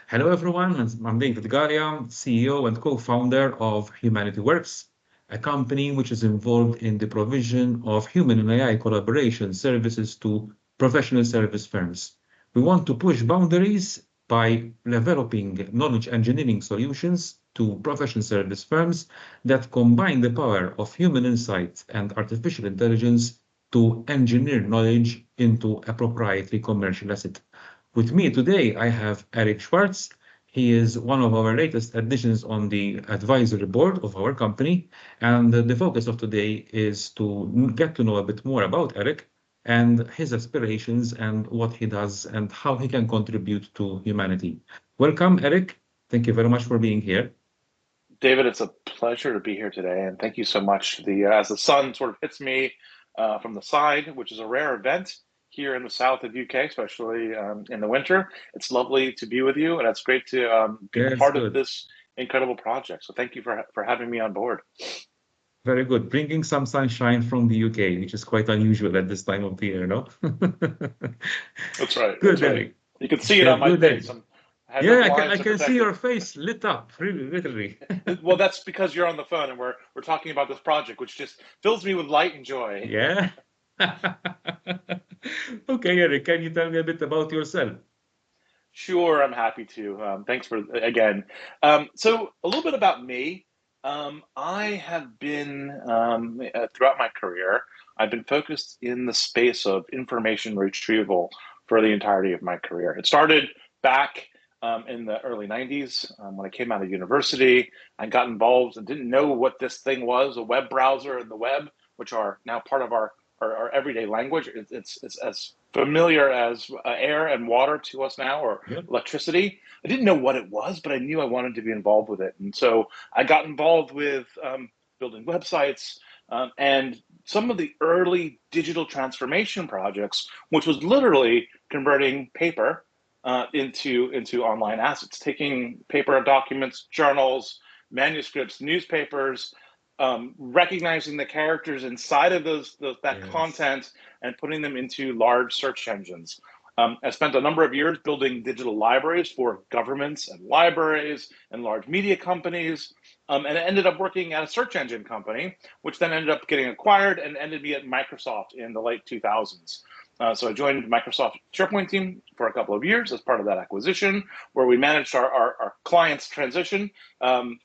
Hello, everyone. I'm David Galia, CEO and co-founder of Humanity Works, a company which is involved in the provision of human and AI collaboration services to professional service firms. We want to push boundaries by developing knowledge engineering solutions to professional service firms that combine the power of human insight and artificial intelligence to engineer knowledge into a proprietary commercial asset. With me today, I have Erik Schwartz. He is one of our latest additions on the advisory board of our company. And the focus of today is to get to know a bit more about Erik and his aspirations and what he does and how he can contribute to humanity. Welcome, Erik. Thank you very much for being here. David, it's a pleasure to be here today, and thank you so much. As the sun sort of hits me from the side, which is a rare event here in the south of UK, especially in the winter, it's lovely to be with you, and it's great to be Yes, part of good. this incredible project. So thank you for having me on board. Very good. Bringing some sunshine from the UK, which is quite unusual at this time of the year, no? That's right. That's Good, right. Erik. You can see it on my Good, face. Erik. I have no Yeah, I blinds to can see protect it. your face lit up, really, literally. Well, that's because you're on the phone and we're talking about this project, which just fills me with light and joy. Yeah. Okay, Eric, can you tell me a bit about yourself? Sure, I'm happy to. Thanks for again. So a little bit about me. I have been throughout my career, I've been focused in the space of information retrieval for the entirety of my career. It started back in the early 90s when I came out of university. I got involved and didn't know what this thing was, a web browser and the web, which are now part of our everyday language. It's as familiar as air and water to us now, or Yeah. electricity. I didn't know what it was, but I knew I wanted to be involved with it. And so I got involved with building websites and some of the early digital transformation projects, which was literally converting paper into online assets, taking paper documents, journals, manuscripts, newspapers, recognizing the characters inside of that Yes. content and putting them into large search engines. I spent a number of years building digital libraries for governments and libraries and large media companies, and I ended up working at a search engine company, which then ended up getting acquired and ended me at Microsoft in the late 2000s. So I joined Microsoft SharePoint team for a couple of years as part of that acquisition, where we managed our clients' transition from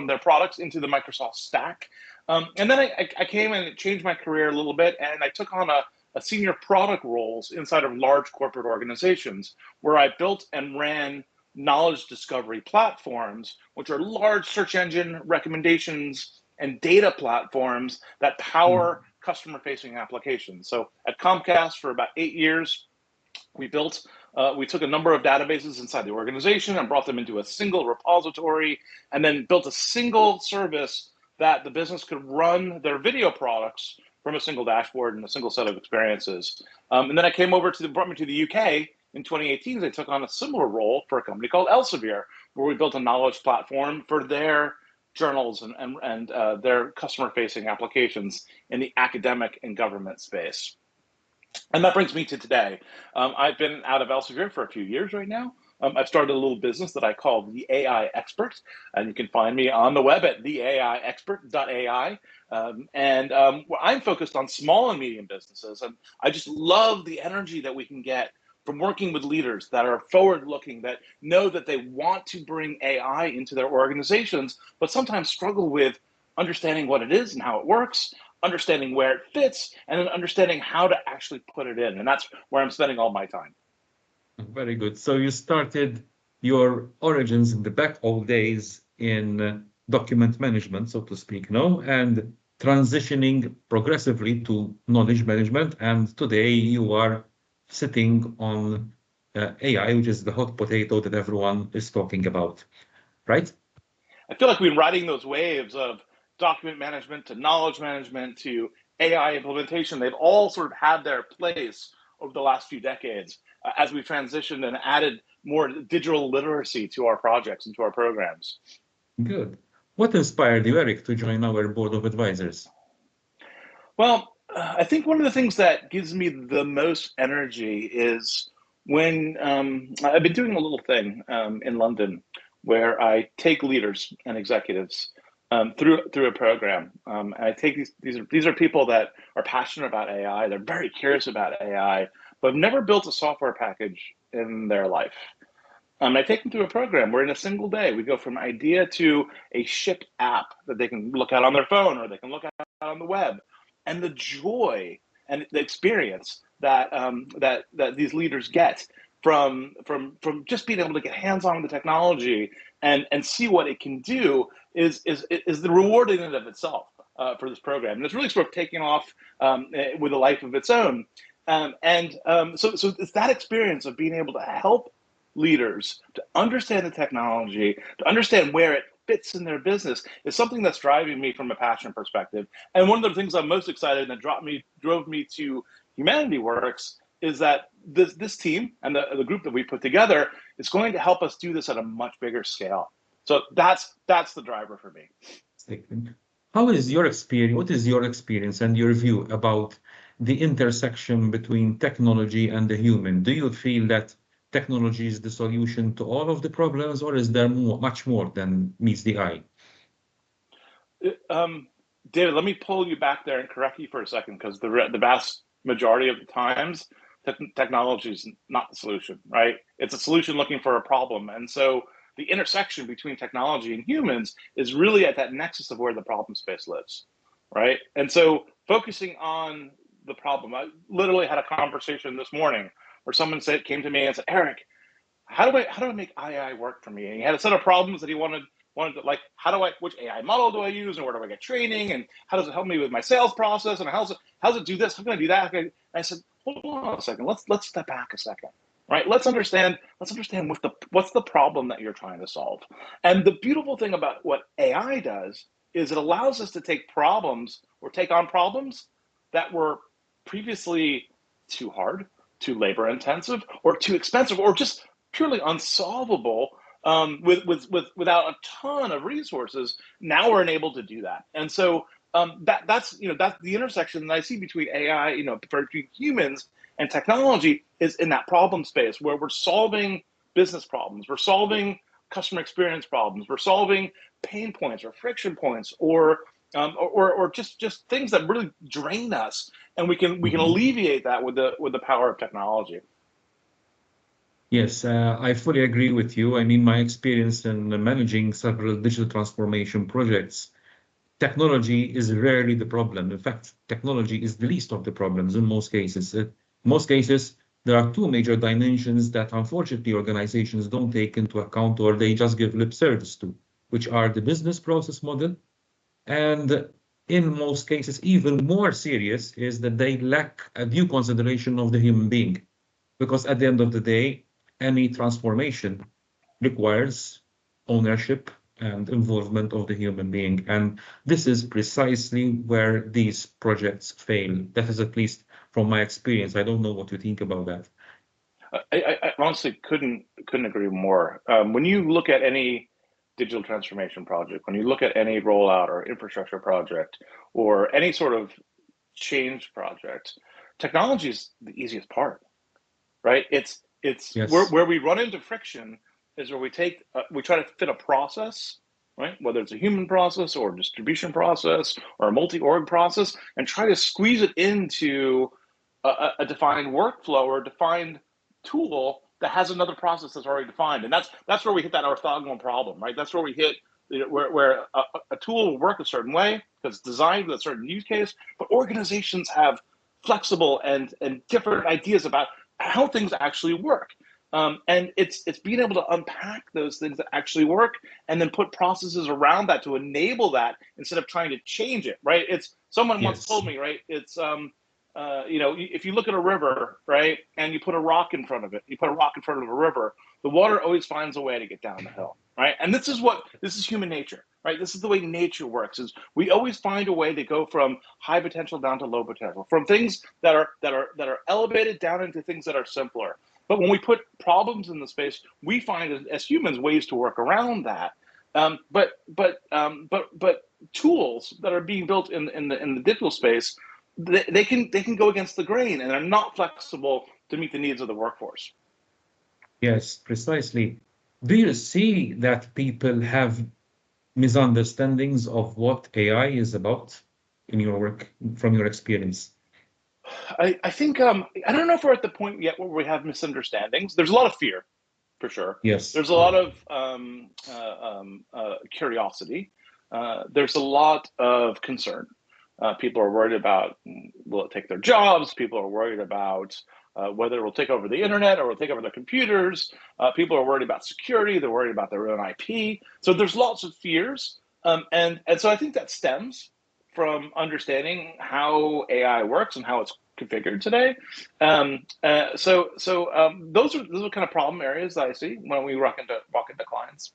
their products into the Microsoft stack. And then I came and changed my career a little bit, and I took on a senior product roles inside of large corporate organizations, where I built and ran knowledge discovery platforms, which are large search engine recommendations and data platforms that Mm. power customer facing applications. So at Comcast for about 8 years, we built we took a number of databases inside the organization and brought them into a single repository, and then built a single service that the business could run their video products from a single dashboard and a single set of experiences. And then I came over to brought me to the UK in 2018. I took on a similar role for a company called Elsevier, where we built a knowledge platform for their journals and their customer facing applications in the academic and government space. And that brings me to today. I've been out of Elsevier for a few years right now. I've started a little business that I call the AI Expert, and you can find me on the web at theaiexpert.ai. I'm focused on small and medium businesses, and I just love the energy that we can get from working with leaders that are forward-looking, that know that they want to bring AI into their organizations, but sometimes struggle with understanding what it is and how it works, understanding where it fits, and then understanding how to actually put it in. And that's where I'm spending all my time. Very good. So you started your origins in the back old days in document management, so to speak, no? And transitioning progressively to knowledge management. And today you are sitting on AI, which is the hot potato that everyone is talking about, right? I feel like we've been riding those waves of document management to knowledge management to AI implementation. They've all sort of had their place over the last few decades as we transitioned and added more digital literacy to our projects and to our programs. Good. What inspired you, Eric, to join our board of advisors? Well, I think one of the things that gives me the most energy is when I've been doing a little thing in London where I take leaders and executives through a program. And I take these are people that are passionate about AI. They're very curious about AI, but have never built a software package in their life. I take them through a program where in a single day we go from idea to a shipped app that they can look at on their phone or they can look at on the web, and the joy and the experience that these leaders get from just being able to get hands on with the technology and see what it can do is the reward in and of itself for this program, and it's really sort of taking off with a life of its own. So it's that experience of being able to help leaders to understand the technology, to understand where it fits in their business is something that's driving me from a passion perspective. And one of the things I'm most excited and that drove me to Humanity Works is that this team and the group that we put together is going to help us do this at a much bigger scale. So that's the driver for me. How is your experience? What is your experience and your view about the intersection between technology and the human? Do you feel that technology is the solution to all of the problems, or is there much more than meets the eye? David, let me pull you back there and correct you for a second, because the vast majority of the times, technology is not the solution, right? It's a solution looking for a problem. And so the intersection between technology and humans is really at that nexus of where the problem space lives, right? And so focusing on the problem, I literally had a conversation this morning where someone came to me and said, Erik, how do I make AI work for me? And he had a set of problems that he wanted to, like, which AI model do I use, and where do I get training, and how does it help me with my sales process, and how's it do this? How can I do that? And I said, hold on a second, let's step back a second, right? Let's understand what's the problem that you're trying to solve. And the beautiful thing about what AI does is it allows us to take on problems that were previously too hard, too labor intensive, or too expensive, or just purely unsolvable without a ton of resources. Now we're enabled to do that. And so that's the intersection that I see between AI, between humans and technology, is in that problem space where we're solving business problems, we're solving customer experience problems, we're solving pain points or friction points, or just things that really drain us, and we can alleviate that with the power of technology. Yes, I fully agree with you. I mean, my experience in managing several digital transformation projects, technology is rarely the problem. In fact, technology is the least of the problems in most cases. There are two major dimensions that unfortunately organizations don't take into account, or they just give lip service to, which are the business process model, and in most cases, even more serious is that they lack a due consideration of the human being. Because at the end of the day, any transformation requires ownership and involvement of the human being. And this is precisely where these projects fail. That is at least from my experience. I don't know what you think about that. I honestly couldn't agree more. When you look at any digital transformation project, when you look at any rollout or infrastructure project, or any sort of change project, technology is the easiest part, right? It's Yes. where we run into friction is where we try to fit a process, right? Whether it's a human process or a distribution process or a multi-org process, and try to squeeze it into a defined workflow or a defined tool that has another process that's already defined. And that's where we hit that orthogonal problem, right? That's where we hit where a tool will work a certain way because it's designed with a certain use case, but organizations have flexible and different ideas about how things actually work. And it's being able to unpack those things that actually work and then put processes around that to enable that instead of trying to change it, right? It's someone once told me, right? It's if you look at a river, right, and you put a rock in front of it, of a river, the water always finds a way to get down the hill, right? And this is human nature, right? This is the way nature works. Is we always find a way to go from high potential down to low potential, from things that are elevated down into things that are simpler. But when we put problems in the space, we find as humans ways to work around that. But tools that are being built in the digital space, they can go against the grain, and they're not flexible to meet the needs of the workforce. Yes, precisely. Do you see that people have misunderstandings of what AI is about in your work, from your experience? I think I don't know if we're at the point yet where we have misunderstandings. There's a lot of fear, for sure. Yes. There's a lot of curiosity. There's a lot of concern. People are worried about, will it take their jobs? People are worried about whether it will take over the internet or will take over their computers. People are worried about security. They're worried about their own IP. So there's lots of fears. And so I think that stems from understanding how AI works and how it's configured today. Those are kind of problem areas that I see when we walk into clients.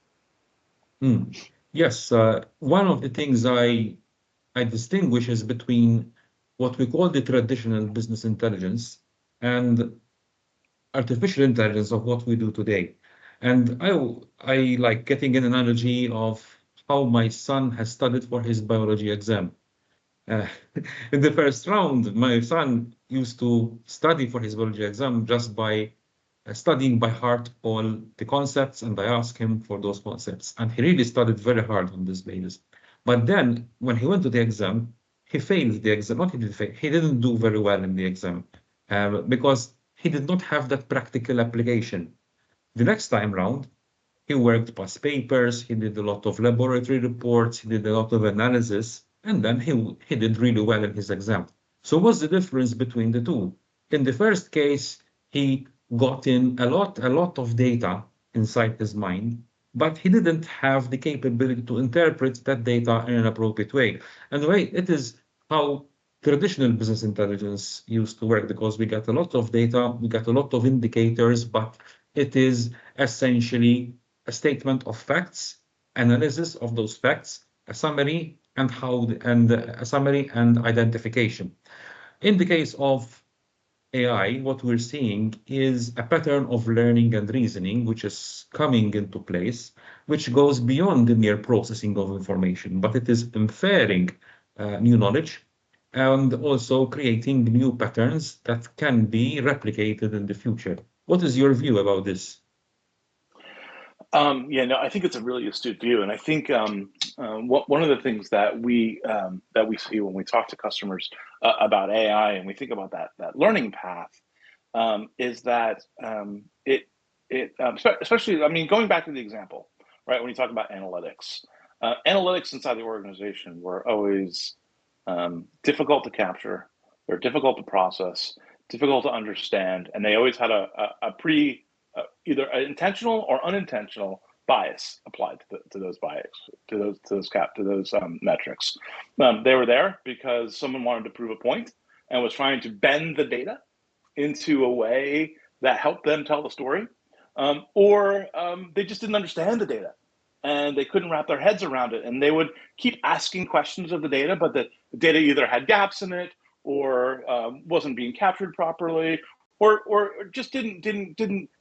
Mm. Yes, one of the things I distinguish is between what we call the traditional business intelligence and artificial intelligence of what we do today. And I like getting an analogy of how my son has studied for his biology exam. Uh, in the first round, my son used to study for his biology exam just by studying by heart all the concepts, and I asked him for those concepts. And he really studied very hard on this basis. But then when he went to the exam, he failed the exam. Not he did fail, he didn't do very well in the exam because he did not have that practical application. The next time round, he worked past papers, he did a lot of laboratory reports, he did a lot of analysis, and then he did really well in his exam. So what's the difference between the two? In the first case, he got in a lot of data inside his mind, but he didn't have the capability to interpret that data in an appropriate way. And the way it is how traditional business intelligence used to work, because we got a lot of data, we got a lot of indicators, but it is essentially a statement of facts, analysis of those facts, a summary, and a summary and identification. In the case of AI, what we're seeing is a pattern of learning and reasoning, which is coming into place, which goes beyond the mere processing of information, but it is inferring new knowledge and also creating new patterns that can be replicated in the future. What is your view about this? Yeah, no, I think it's a really astute view, and I think one of the things that we see when we talk to customers about AI and we think about that learning path is that especially, I mean, going back to the example, right? When you talk about analytics, analytics inside the organization were always difficult to capture, they're difficult to process, difficult to understand, and they always had a pre either an intentional or unintentional bias applied to those bias to those metrics. They were there because someone wanted to prove a point and was trying to bend the data into a way that helped them tell the story, or they just didn't understand the data and they couldn't wrap their heads around it, and they would keep asking questions of the data, but the data either had gaps in it or wasn't being captured properly, or just didn't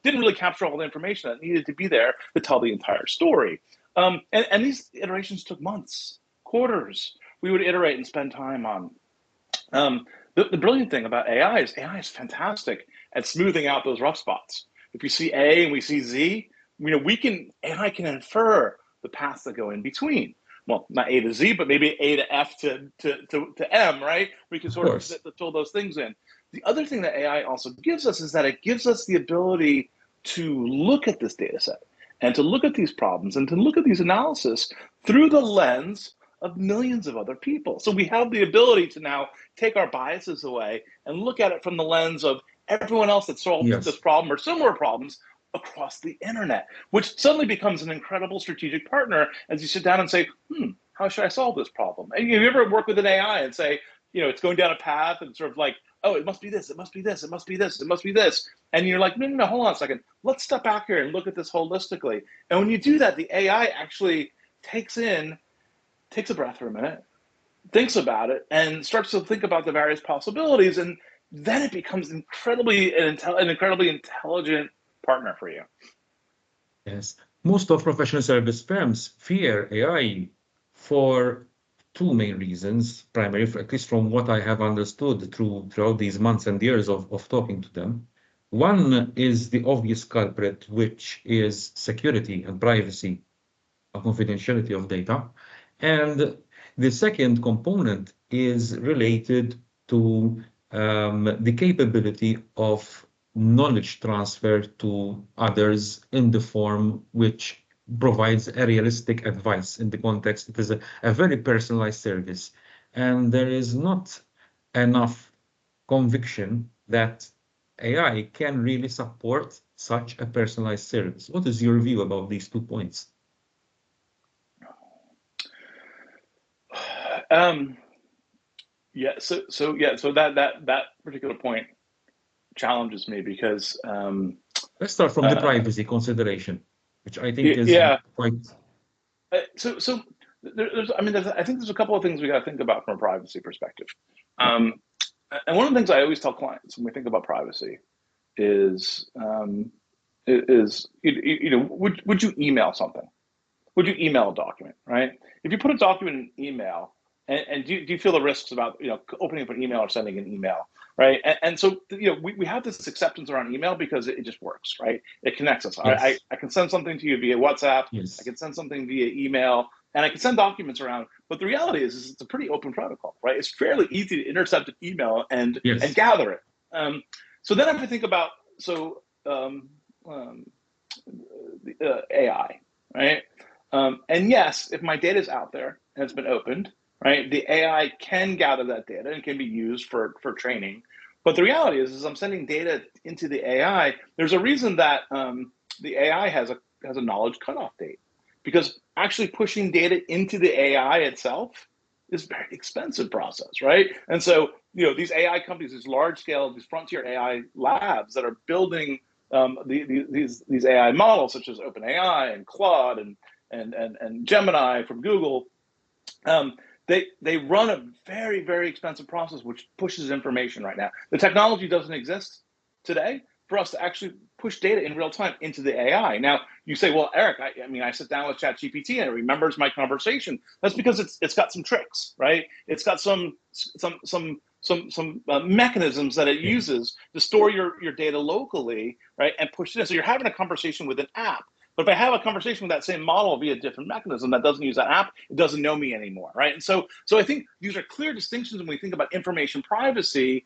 really capture all the information that needed to be there to tell the entire story. And these iterations took months, quarters. We would iterate and spend time on. The brilliant thing about AI is fantastic at smoothing out those rough spots. If we see A and we see Z, AI can infer the paths that go in between. Well, not A to Z, but maybe A to F to M, right? We can Of sort of course. fill those things in. The other thing that AI also gives us is that it gives us the ability to look at this data set and to look at these problems and to look at these analysis through the lens of millions of other people. So we have the ability to now take our biases away and look at it from the lens of everyone else that solved this Yes. problem or similar problems across the internet, which suddenly becomes an incredible strategic partner as you sit down and say, how should I solve this problem? And you ever work with an AI and say, it's going down a path and sort of like, oh, it must be this, it must be this, it must be this, it must be this. And you're like, no, hold on a second. Let's step back here and look at this holistically. And when you do that, the AI actually takes a breath for a minute, thinks about it, and starts to think about the various possibilities. And then it becomes an incredibly intelligent partner for you. Yes. Most of professional service firms fear AI for two main reasons, primarily, at least from what I have understood throughout these months and years of talking to them. One is the obvious culprit, which is security and privacy and confidentiality of data. And the second component is related to the capability of knowledge transfer to others in the form which provides a realistic advice in the context. It is a very personalized service. And there is not enough conviction that AI can really support such a personalized service. What is your view about these 2 points? Yeah, so that particular point challenges me because Let's start from the privacy consideration, which I think is yeah. quite. So there's I mean I think there's a couple of things we got to think about from a privacy perspective. And one of the things I always tell clients when we think about privacy is would you email something? Would you email a document, right? If you put a document in email, and do you feel the risks about opening up an email or sending an email, right? And so we have this acceptance around email because it just works, right? It connects us. Yes, I can send something to you via WhatsApp. I yes, can send something via email, and I can send documents around. But the reality is it's a pretty open protocol, right? It's fairly easy to intercept an email and yes. gather it. So then I have to think about AI, right? And yes, if my data is out there and it's been opened, right, the AI can gather that data and can be used for training. But the reality is I'm sending data into the AI. There's a reason that the AI has a knowledge cutoff date, because actually pushing data into the AI itself is a very expensive process, right? And so these AI companies, these large scale, these frontier AI labs that are building these AI models, such as OpenAI and Claude and Gemini from Google, they run a very, very expensive process which pushes information right now. The technology doesn't exist today for us to actually push data in real time into the AI. Now you say, well, Eric, I sit down with ChatGPT and it remembers my conversation. That's because it's got some tricks, right? It's got some mechanisms that it uses to store your data locally, right, and push it in. So you're having a conversation with an app. But if I have a conversation with that same model via a different mechanism that doesn't use that app, it doesn't know me anymore, right? And so I think these are clear distinctions when we think about information privacy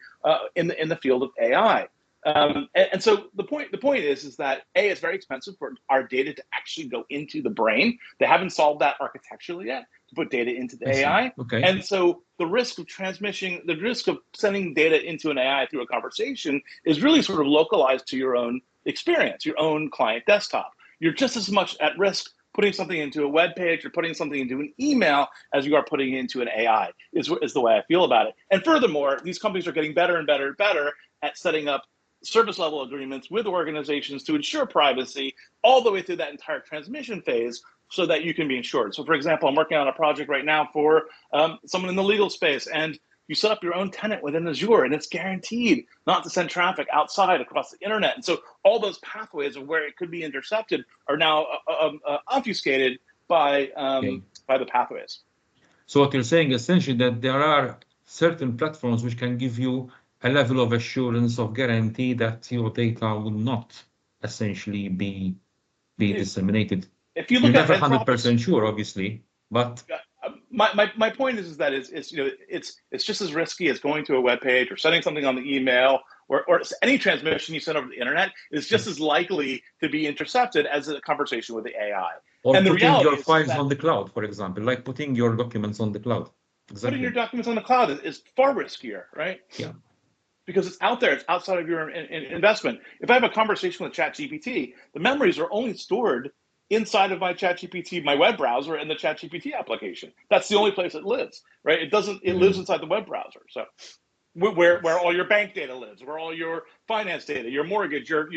in the field of AI. And so the point is that it's very expensive for our data to actually go into the brain. They haven't solved that architecturally yet to put data into the I see. AI. Okay. And so the risk of sending data into an AI through a conversation is really sort of localized to your own experience, your own client desktop. You're just as much at risk putting something into a web page or putting something into an email as you are putting it into an AI, is the way I feel about it. And furthermore, these companies are getting better and better and better at setting up service level agreements with organizations to ensure privacy all the way through that entire transmission phase so that you can be insured. So for example, I'm working on a project right now for someone in the legal space, and you set up your own tenant within Azure, and it's guaranteed not to send traffic outside across the internet. And so all those pathways of where it could be intercepted are now obfuscated by Okay. the pathways. So what you're saying essentially that there are certain platforms which can give you a level of assurance of guarantee that your data will not essentially be disseminated. If you You're look at never Anthropic's 100% sure, obviously, but my point is that it's just as risky as going to a web page or sending something on the email or any transmission you send over the internet is just as likely to be intercepted as a conversation with the AI. or And the putting reality your is files that on the cloud, for example, like putting your documents on the cloud. putting your Exactly. documents on the cloud is far riskier, right? Yeah. Because it's out there, it's outside of your investment. If I have a conversation with ChatGPT, the memories are only stored inside of my ChatGPT, my web browser, and the ChatGPT application. That's the only place it lives, right? It doesn't. It lives Mm. inside the web browser. So where Yes. all your bank data lives, where all your finance data, your mortgage, your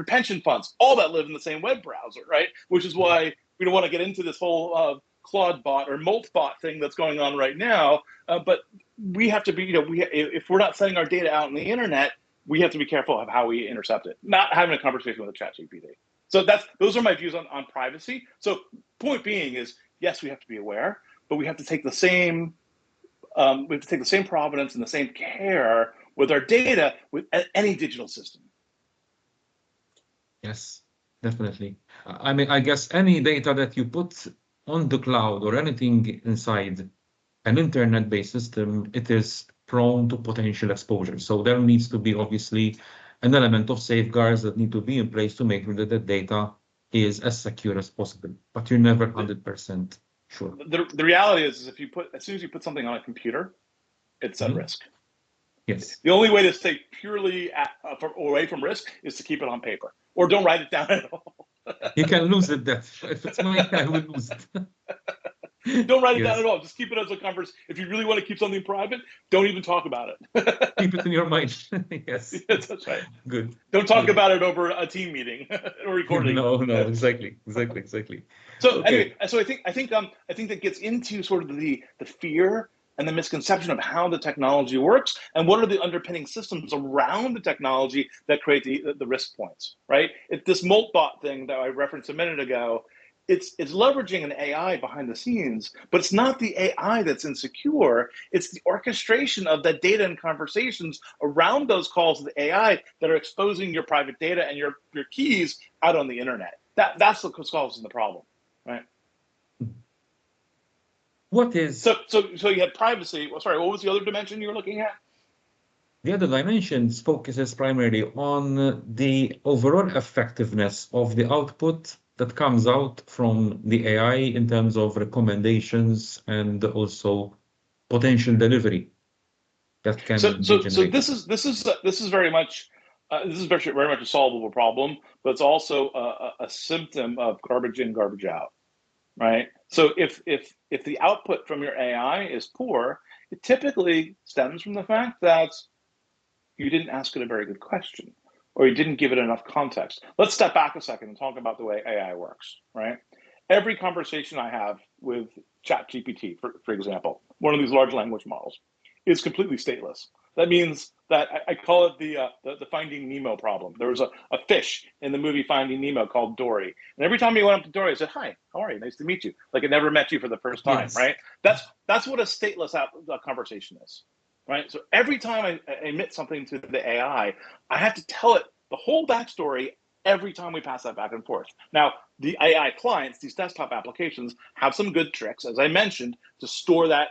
pension funds, all that live in the same web browser, right? Which is why we don't want to get into this whole Claude bot or Molt bot thing that's going on right now. But we have to be, if we're not sending our data out on the internet, we have to be careful of how we intercept it. Not having a conversation with a ChatGPT. So those are my views on privacy. So point being is, yes, we have to be aware, but we have to take the same provenance and the same care with our data with any digital system. Yes, definitely. I mean, I guess any data that you put on the cloud or anything inside an internet-based system, it is prone to potential exposure. So there needs to be obviously an element of safeguards that need to be in place to make sure that the data is as secure as possible. But you're never 100% sure. The reality is if you as soon as you put something on a computer, it's at risk. Yes. The only way to stay purely away from risk is to keep it on paper, or don't write it down at all. You can lose it. That if it's mine, I will lose it. Don't write it down at all. Just keep it as a conversation. If you really want to keep something private, don't even talk about it. Keep it in your mind. Yes. Yes, that's right. Good. Don't talk about it over a team meeting or recording. No, exactly. So anyway, so I think that gets into sort of the fear and the misconception of how the technology works and what are the underpinning systems around the technology that create the risk points, right? It's this Moltbot thing that I referenced a minute ago. It's leveraging an AI behind the scenes, but it's not the AI that's insecure. It's the orchestration of that data and conversations around those calls to the AI that are exposing your private data and your keys out on the internet. That's what solves the problem, right? What is so you had privacy. Well, sorry, what was the other dimension you were looking at? The other dimension focuses primarily on the overall effectiveness of the output that comes out from the AI in terms of recommendations and also potential delivery that can be generated. So this is very much very much a solvable problem, but it's also a symptom of garbage in, garbage out, right? So if the output from your AI is poor, it typically stems from the fact that you didn't ask it a very good question, or you didn't give it enough context. Let's step back a second and talk about the way AI works, right? Every conversation I have with ChatGPT, for example, one of these large language models, is completely stateless. That means that I call it the Finding Nemo problem. There was a fish in the movie Finding Nemo called Dory. And every time he went up to Dory, I said, "Hi, how are you? Nice to meet you." Like it never met you for the first time, yes. Right? That's what a stateless conversation is. Right. So every time I emit something to the AI, I have to tell it the whole backstory every time we pass that back and forth. Now, the AI clients, these desktop applications, have some good tricks, as I mentioned, to store that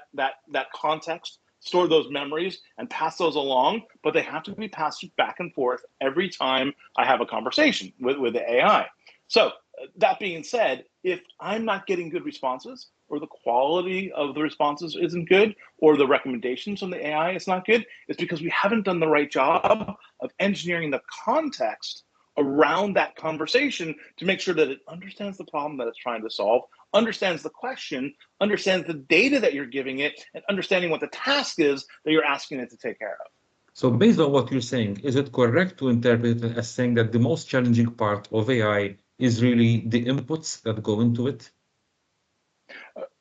context, store those memories, and pass those along. But they have to be passed back and forth every time I have a conversation with the AI. So that being said, if I'm not getting good responses, or the quality of the responses isn't good, or the recommendations from the AI is not good, it's because we haven't done the right job of engineering the context around that conversation to make sure that it understands the problem that it's trying to solve, understands the question, understands the data that you're giving it, and understanding what the task is that you're asking it to take care of. So based on what you're saying, is it correct to interpret it as saying that the most challenging part of AI is really the inputs that go into it?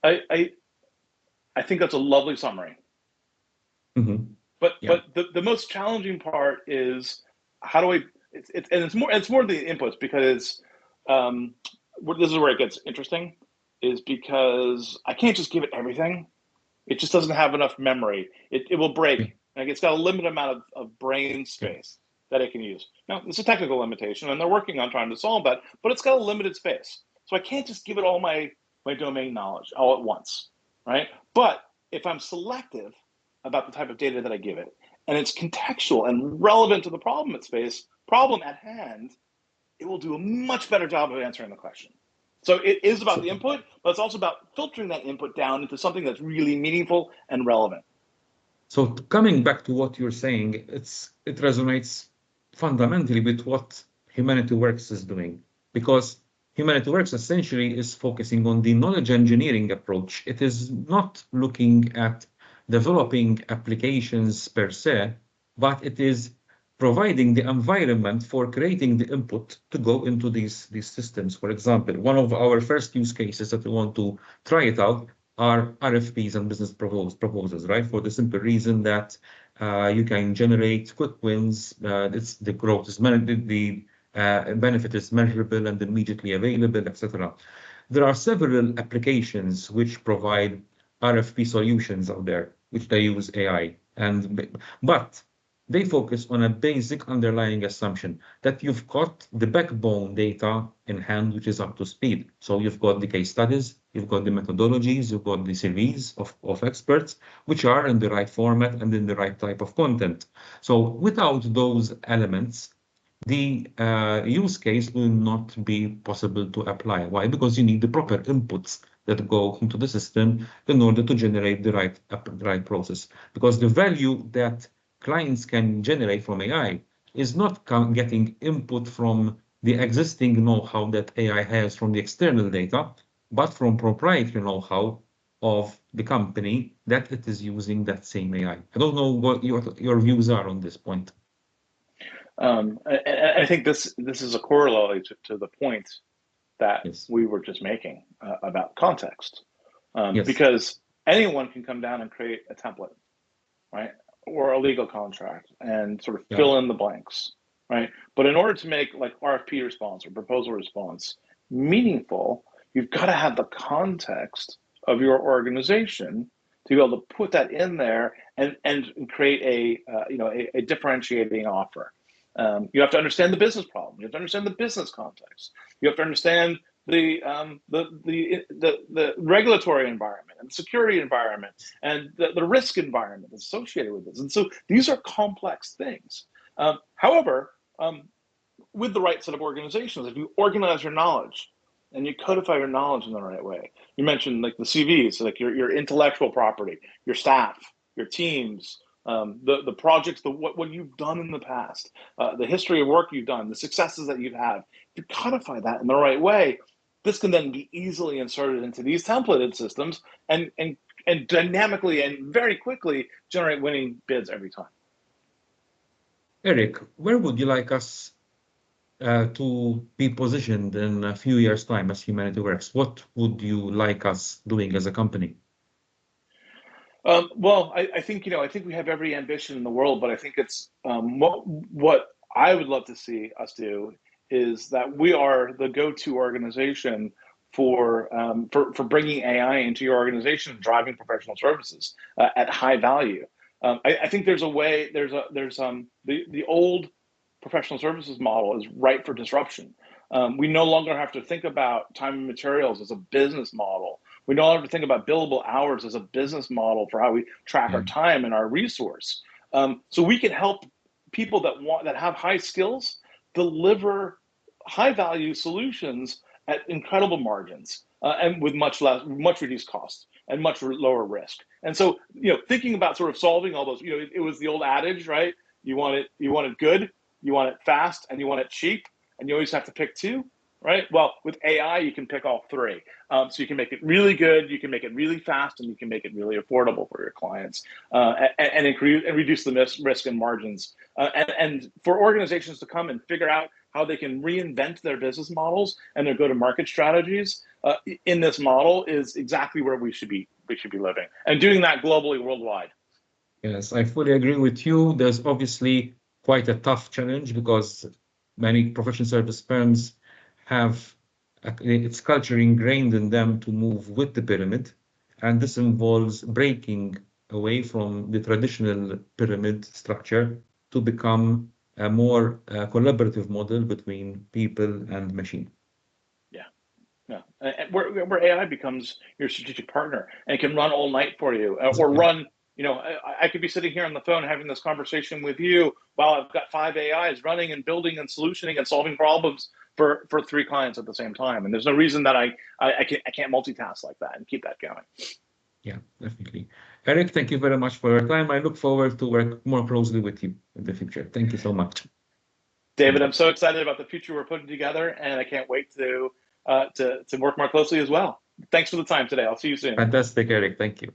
I think that's a lovely summary. Mm-hmm. But the most challenging part is how do I? It's more the inputs, because this is where it gets interesting, is because I can't just give it everything. It just doesn't have enough memory. It will break. Like it's got a limited amount of brain space that it can use. Now, it's a technical limitation, and they're working on trying to solve that, but it's got a limited space. So I can't just give it all my domain knowledge all at once, right? But if I'm selective about the type of data that I give it, and it's contextual and relevant to the problem at hand, it will do a much better job of answering the question. So it is about the input, but it's also about filtering that input down into something that's really meaningful and relevant. So coming back to what you're saying, it resonates fundamentally with what Humanity Works is doing, because Humanity Works essentially is focusing on the knowledge engineering approach. It is not looking at developing applications per se, but it is providing the environment for creating the input to go into these systems. For example, one of our first use cases that we want to try it out are RFPs and business proposals, right? For the simple reason that you can generate quick wins. The growth is the benefit is measurable and immediately available, etc. There are several applications which provide RFP solutions out there, which they use AI. But they focus on a basic underlying assumption that you've got the backbone data in hand, which is up to speed. So you've got the case studies, you've got the methodologies, you've got the series of experts, which are in the right format and in the right type of content. So without those elements, the use case will not be possible to apply. Why? Because you need the proper inputs that go into the system in order to generate the right process. Because the value that clients can generate from AI is not getting input from the existing know-how that AI has from the external data, but from proprietary know-how of the company that it is using that same AI. I don't know what your views are on this point. I think this is a corollary to the point that Yes. we were just making about context, Yes. because anyone can come down and create a template, right, or a legal contract and sort of Yeah. fill in the blanks, right? But in order to make like RFP response or proposal response meaningful, you've got to have the context of your organization to be able to put that in there and create a differentiating offer. You have to understand the business problem. You have to understand the business context. You have to understand the regulatory environment and security environment and the risk environment associated with this. And so these are complex things. However, with the right set of organizations, if you organize your knowledge and you codify your knowledge in the right way, you mentioned like the CVs, like your intellectual property, your staff, your teams, the projects, what you've done in the past, the history of work you've done, the successes that you've had. If you codify that in the right way, this can then be easily inserted into these templated systems and dynamically and very quickly generate winning bids every time. Erik, where would you like us to be positioned in a few years' time as Humanity Works? What would you like us doing as a company? Well, I think I think we have every ambition in the world, but I think it's what I would love to see us do is that we are the go-to organization for bringing AI into your organization and driving professional services at high value. I think there's a way. The old professional services model is ripe for disruption. We no longer have to think about time and materials as a business model. We no longer think about billable hours as a business model for how we track our time and our resource. So we can help people that have high skills deliver high value solutions at incredible margins and with much reduced cost and much lower risk. And so, thinking about sort of solving all those, it was the old adage, right? You want it good, you want it fast, and you want it cheap, and you always have to pick two, right? Well, with AI, you can pick all three. So you can make it really good, you can make it really fast, and you can make it really affordable for your clients, and reduce the risk and margins. And for organizations to come and figure out how they can reinvent their business models and their go-to-market strategies in this model is exactly where we should be living, and doing that globally, worldwide. Yes, I fully agree with you. There's obviously quite a tough challenge because many professional service firms have its culture ingrained in them to move with the pyramid, and this involves breaking away from the traditional pyramid structure to become a more collaborative model between people and machine. Yeah, where AI becomes your strategic partner and can run all night for you, or run. I could be sitting here on the phone having this conversation with you while I've got 5 AIs running and building and solutioning and solving problems for 3 clients at the same time. And there's no reason that I can't multitask like that and keep that going. Yeah, definitely. Erik, thank you very much for your time. I look forward to work more closely with you in the future. Thank you so much. David, I'm so excited about the future we're putting together, and I can't wait to work more closely as well. Thanks for the time today. I'll see you soon. Fantastic, Erik. Thank you.